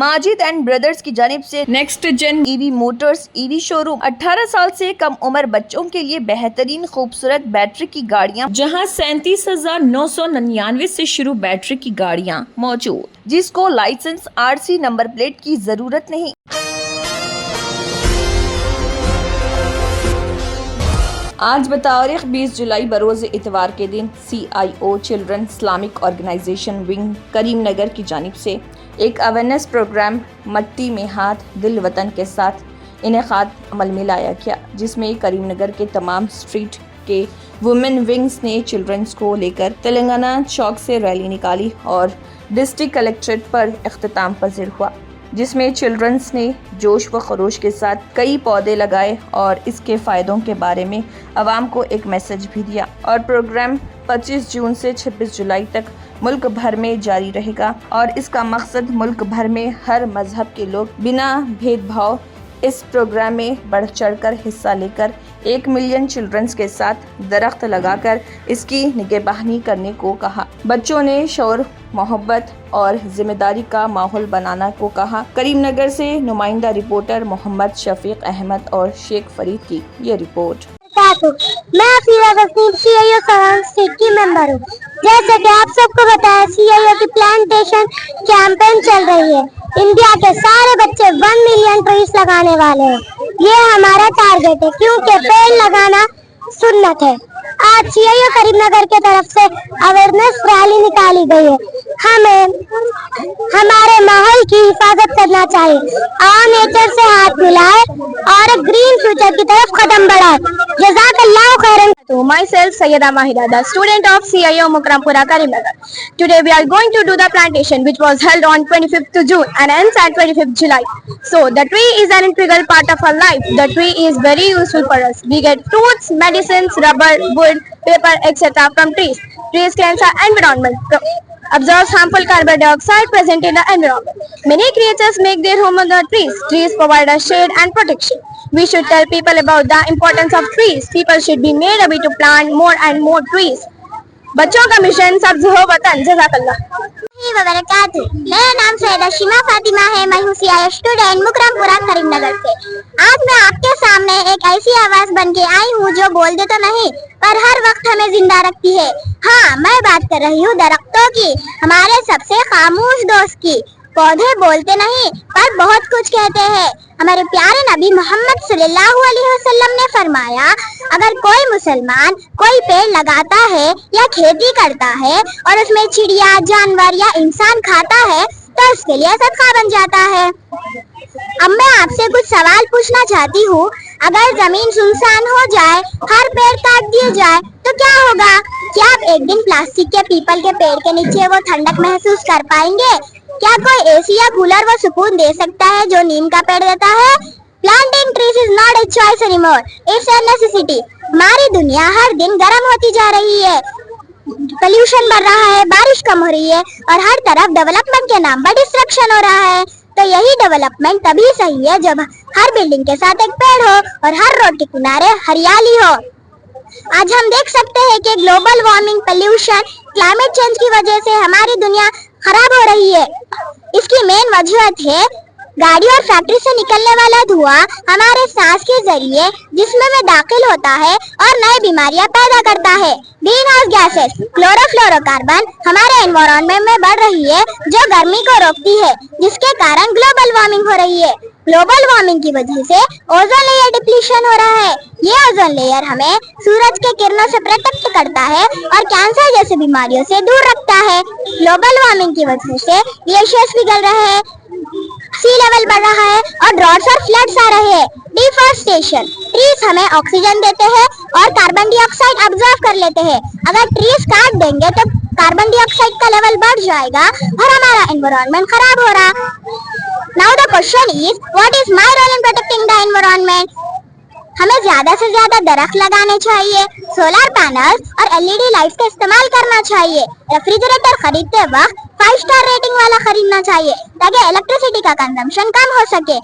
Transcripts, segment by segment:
Majid and brothers की जानिब से next gen EV motors EV showroom 18 साल से कम उम्र बच्चों के लिए बेहतरीन खूबसूरत बैटरी की गाड़ियां, जहां 37,999 से शुरू बैटरी की गाड़ियां मौजूद, जिसको लाइसेंस आरसी नंबर प्लेट की जरूरत नहीं। आज बतारीख 20 जुलाई बरोज़ इतवार के दिन CIO children Islamic organisation wing Karimnagar की जानिब से एक अवेयरनेस प्रोग्राम मट्टी में हाथ दिल वतन के साथ इनेकाद अमल में लाया गया, जिसमें करीमनगर के तमाम स्ट्रीट के वुमेन विंग्स ने चिल्ड्रंस को लेकर तेलंगाना चौक से रैली निकाली और डिस्ट्रिक्ट कलेक्ट्रेट पर इख्तिताम पजीर हुआ, जिसमें चिल्ड्रंस ने जोश व खरोश के साथ कई पौधे लगाए और इसके फ़ायदों के बारे में आवाम को एक मैसेज भी दिया। और प्रोग्राम 25 जून से 26 जुलाई तक मुल्क भर में जारी रहेगा और इसका मकसद मुल्क भर में हर मजहब के लोग बिना भेदभाव इस प्रोग्राम में बढ़ चढ़कर हिस्सा लेकर 1 मिलियन चिल्ड्रंस के साथ दरख्त लगाकर इसकी निगहबानी करने को कहा। बच्चों ने शौर, मोहब्बत और जिम्मेदारी का माहौल बनाना को कहा। करीमनगर से नुमाइंदा रिपोर्टर मोहम्मद शफीक अहमद और शेख फरीद की ये रिपोर्ट। मैं CIO स्टेट की मेंबर हूँ। जैसे कि आप सबको बताया, CIO की प्लांटेशन कैंपेन चल रही है। इंडिया के सारे बच्चे 1 मिलियन ट्रीज लगाने वाले हैं। ये हमारा टारगेट है, क्योंकि पेड़ लगाना सुन्नत है। आज CIO करीमनगर के तरफ से अवेयरनेस रैली निकाली गई है। हमें हमारे माहौल की हिफाजत करना चाहिए। आओ नेचर से हाथ मिलाए और ग्रीन फ्यूचर की तरफ कदम बढ़ाए। जज़ाकल्लाहु खैरन। Myself Sayyida Mahida, the student of CIO Mukrampura Karimnagar. Today we are going to do the plantation, which was held on 25th June and ends at 25th July. So the tree is an integral part of our life. The tree is very useful for us. We get fruits, medicines, rubber, wood, paper, etc. from trees. Trees cleanse our environment, absorbs harmful carbon dioxide present in the environment. Many creatures make their home on the trees. Trees provide us shade and protection. We should tell people about the importance of trees. People should be made aware to plant more and more trees. बच्चों का mission सब्ज हो वतन। जज़ाकल्लाह। मेरा नाम सैयदा शिमा फातिमा है। मैं हूँ CIO स्टूडेंट मुकरमपुरा करीमनगर से। आज मैं आपके सामने एक ऐसी आवाज बन के आई हूँ जो बोलते तो नहीं, पर हर वक्त हमें जिंदा रखती है। हाँ, मैं बात कर रही हूँ दरख्तों की, हमारे सबसे खामोश दोस्त की। पौधे बोलते नहीं, पर बहुत कुछ कहते हैं। हमारे प्यारे नबी मोहम्मद सल्लल्लाहु अलैहि वसल्लम ने फरमाया, अगर कोई मुसलमान कोई पेड़ लगाता है या खेती करता है और उसमें चिड़िया, जानवर या इंसान खाता है तो उसके लिए सदका बन जाता है। अब मैं आपसे कुछ सवाल पूछना चाहती हूँ। अगर जमीन सुनसान हो जाए, हर पेड़ काट दिए जाए तो क्या होगा? क्या आप एक दिन प्लास्टिक के पीपल के पेड़ के नीचे वो ठंडक महसूस कर पाएंगे? क्या कोई AC या कूलर वो सुकून दे सकता है जो नीम का पेड़ देता है? Planting trees is not a choice anymore, it's a necessity. हमारी दुनिया हर दिन गर्म होती जा रही है, पोल्यूशन बढ़ रहा है, बारिश कम हो रही है और हर तरफ डेवलपमेंट के नाम पर डिस्ट्रक्शन हो रहा है। तो यही डेवलपमेंट तभी सही है जब हर बिल्डिंग के साथ एक पेड़ हो और हर रोड के किनारे हरियाली हो। आज हम देख सकते हैं कि global warming, pollution, climate change की वजह से हमारी दुनिया खराब हो रही है। इसकी मेन वजह है गाड़ी और फैक्ट्री से निकलने वाला धुआं हमारे सांस के जरिए जिस्म में दाखिल होता है और नई बीमारियां पैदा करता है। ग्रीन हाउस गैसेस, क्लोरोफ्लोरोकार्बन हमारे एनवायरनमेंट में बढ़ रही है, जो गर्मी को रोकती है, जिसके कारण ग्लोबल वार्मिंग हो रही है। ग्लोबल वार्मिंग की वजह से ओजोन लेयर डिप्लीशन हो रहा है। ये ओजोन लेयर हमें सूरज के किरणों से प्रोटेक्ट करता है और कैंसर जैसी बीमारियों से दूर रखता है। ग्लोबल वार्मिंग की वजह से ग्लेशियर्स पिघल रहे हैं, सी लेवल बढ़ रहा है और ड्रॉट्स और फ्लड्स आ रहे हैं। डिफॉरेस्टेशन, ट्रीज हमें ऑक्सीजन देते हैं और कार्बन डाइऑक्साइड अब्जॉर्ब कर लेते हैं। अगर ट्रीज काट देंगे तो कार्बन डाइऑक्साइड का लेवल बढ़ जाएगा और हमारा एनवायरनमेंट खराब हो रहा। Now the question is, what is my role in protecting the environment? हमें ज्यादा से ज्यादा दरख्त लगाने चाहिए, सोलर पैनल्स और LED लाइट्स का इस्तेमाल करना चाहिए। रेफ्रिजरेटर खरीदते वक्त 5 स्टार रेटिंग वाला खरीदना चाहिए ताकि इलेक्ट्रिसिटी का कंजम्पशन कम हो सके।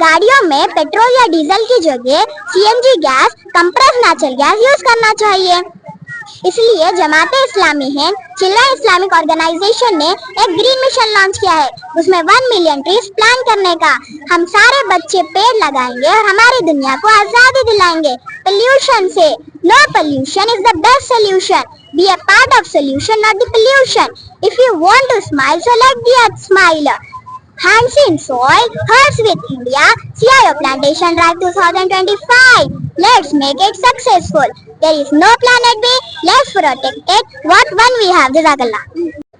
गाड़ियों में पेट्रोल या डीजल की जगह CNG gas, compressed natural gas use करना चाहिए। इसलिए जमाते इस्लामी हिंद चिल्ड्रन इस्लामिक ऑर्गेनाइजेशन ने एक ग्रीन मिशन लॉन्च किया है, उसमें 1 मिलियन ट्रीज प्लांट करने का। हम सारे बच्चे पेड़ लगाएंगे और हमारी दुनिया को आजादी दिलाएंगे पोल्यूशन से। No pollution is the best solution. Be a part of solution, not the pollution. If you want to smile, so let the earth smile. Hands in soil, hearts with India. CIO Plantation Drive 2025. Let's make it successful. There is no planet B. Let's protect it. What one we have. Jazakallah.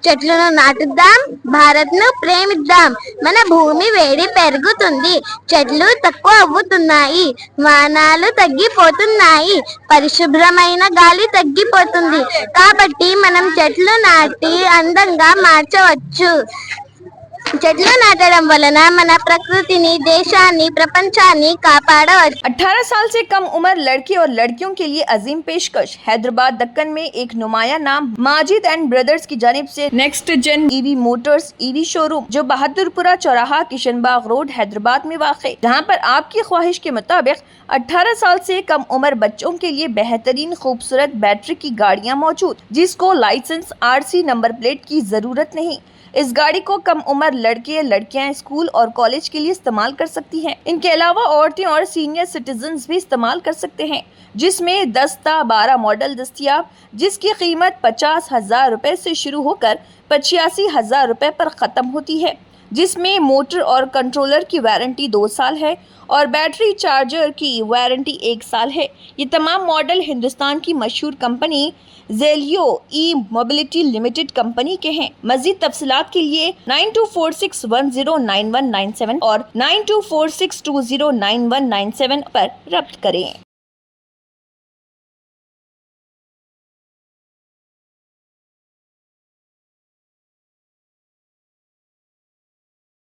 చెట్లను నాటుద్దాం, భారత్ను ప్రేమిద్దాం. మన భూమి వేడి పెరుగుతుంది, చెట్లు తక్కువ అవుతున్నాయి, వానాలు తగ్గిపోతున్నాయి, పరిశుభ్రమైన గాలి తగ్గిపోతుంది. కాబట్టి మనం చెట్లు నాటి అందంగా మార్చవచ్చు. చెట్లు నాటడం వలన మన ప్రకృతిని, దేశాన్ని, ప్రపంచాన్ని కాపాడవచ్చు. 18 साल से कम उम्र लड़के और लड़कियों के लिए अजीम पेशकश। हैदराबाद दक्कन में एक नुमाया नाम माजिद एंड ब्रदर्स की जानिब से next gen EV motors EV showroom जो बहादुरपुरा चौराहा किशनबाग रोड हैदराबाद में वाक़, जहां पर आपकी ख्वाहिश के मुताबिक 18 साल से कम उम्र बच्चों के लिए बेहतरीन खूबसूरत बैटरी की गाड़ियाँ मौजूद, जिसको लाइसेंस RC नंबर प्लेट की जरूरत नहीं। इस गाड़ी को कम उम्र लड़के लड़कियां स्कूल और कॉलेज के लिए इस्तेमाल कर सकती हैं। इनके अलावा औरतें और सीनियर सिटीजन्स भी इस्तेमाल कर सकते हैं, जिसमें 10-12 मॉडल दस्तियाब, जिसकी कीमत 50,000 रुपए से शुरू होकर 85,000 रुपए पर ख़त्म होती है, जिसमें मोटर और कंट्रोलर की वारंटी 2 साल है और बैटरी चार्जर की वारंटी 1 साल है। ये तमाम मॉडल हिंदुस्तान की मशहूर कंपनी जेलियो ई मोबिलिटी लिमिटेड कंपनी के हैं। मज़ीद तफसीलात के लिए 9246109197 और 9246209197 पर रब्त करें।